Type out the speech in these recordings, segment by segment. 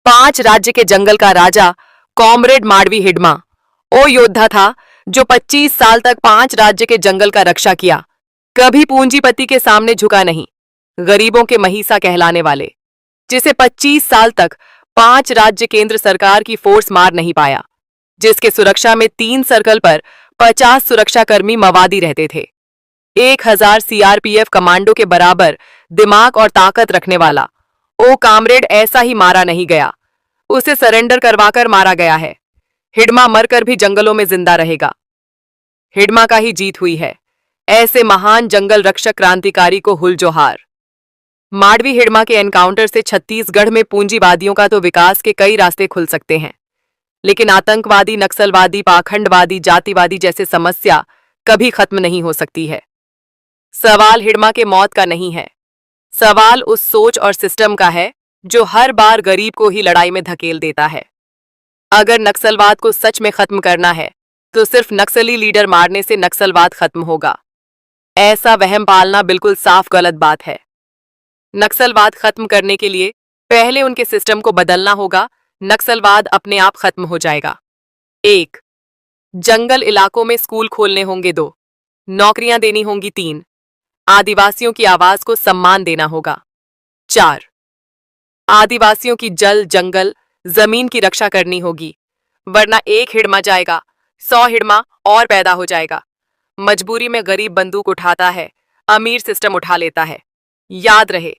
5 राज्य के जंगल का राजा कॉमरेड माडवी हिडमा वो योद्धा था जो 25 साल तक 5 राज्य के जंगल का रक्षा किया। कभी पूंजीपति के सामने झुका नहीं। गरीबों के महिसा कहलाने वाले, जिसे 25 साल तक 5 राज्य केंद्र सरकार की फोर्स मार नहीं पाया, जिसके सुरक्षा में 3 सर्कल पर 50 सुरक्षाकर्मी मवादी रहते थे। 1000 सीआरपीएफ कमांडो के बराबर दिमाग और ताकत रखने वाला ओ कामरेड ऐसा ही मारा नहीं गया, उसे सरेंडर करवाकर मारा गया है। हिडमा मरकर भी जंगलों में जिंदा रहेगा। हिडमा का ही जीत हुई है। ऐसे महान जंगल रक्षक क्रांतिकारी को हुल जोहार। माडवी हिडमा के एनकाउंटर से छत्तीसगढ़ में पूंजीवादियों का तो विकास के कई रास्ते खुल सकते हैं, लेकिन आतंकवादी, नक्सलवादी, पाखंडवादी, जातिवादी जैसे समस्या कभी खत्म नहीं हो सकती है। सवाल हिडमा के मौत का नहीं है, सवाल उस सोच और सिस्टम का है जो हर बार गरीब को ही लड़ाई में धकेल देता है। अगर नक्सलवाद को सच में खत्म करना है तो सिर्फ नक्सली लीडर मारने से नक्सलवाद खत्म होगा, ऐसा वहम पालना बिल्कुल साफ गलत बात है। नक्सलवाद खत्म करने के लिए पहले उनके सिस्टम को बदलना होगा। नक्सलवाद अपने आप खत्म हो जाएगा। 1. जंगल इलाकों में स्कूल खोलने होंगे। 2. नौकरियां देनी होंगी। 3. आदिवासियों की आवाज को सम्मान देना होगा। 4. आदिवासियों की जल, जंगल, जमीन की रक्षा करनी होगी, वरना एक हिडमा जाएगा 100 हिडमा और पैदा हो जाएगा। मजबूरी में गरीब बंदूक उठाता है, अमीर सिस्टम उठा लेता है। याद रहे,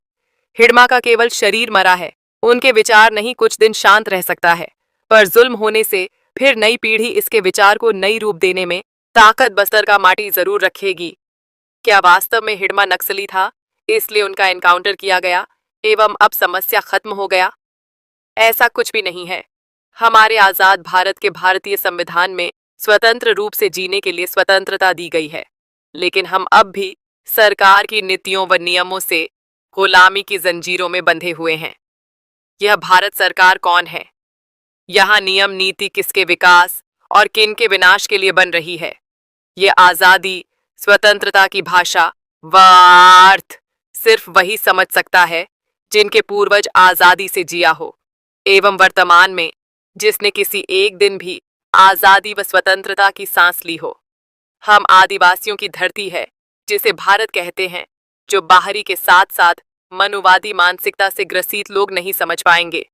हिडमा का केवल शरीर मरा है, उनके विचार नहीं। कुछ दिन शांत रह सकता है, पर जुल्म होने से फिर नई पीढ़ी इसके विचार को नई रूप देने में ताकत बस्तर का माटी जरूर रखेगी। क्या वास्तव में हिडमा नक्सली था, इसलिए उनका एनकाउंटर किया गया एवं अब समस्या खत्म हो गया? ऐसा कुछ भी नहीं है। हमारे आजाद भारत के भारतीय संविधान में स्वतंत्र रूप से जीने के लिए स्वतंत्रता दी गई है, लेकिन हम अब भी सरकार की नीतियों व नियमों से गुलामी की जंजीरों में बंधे हुए हैं। यह भारत सरकार कौन है? यहाँ नियम नीति किसके विकास और किन के विनाश के लिए बन रही है? ये आजादी, स्वतंत्रता की भाषा व अर्थ सिर्फ वही समझ सकता है जिनके पूर्वज आजादी से जिया हो, एवं वर्तमान में जिसने किसी एक दिन भी आजादी व स्वतंत्रता की सांस ली हो। हम आदिवासियों की धरती है जिसे भारत कहते हैं, जो बाहरी के साथ साथ मनुवादी मानसिकता से ग्रसित लोग नहीं समझ पाएंगे।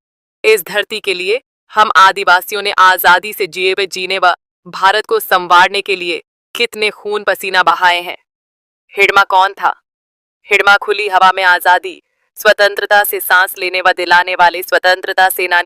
इस धरती के लिए हम आदिवासियों ने आजादी से जिए हुए जीने व भारत को संवारने के लिए कितने खून पसीना बहाए हैं। हिडमा कौन था? हिडमा खुली हवा में आजादी, स्वतंत्रता से सांस लेने व दिलाने वाले स्वतंत्रता सेनानी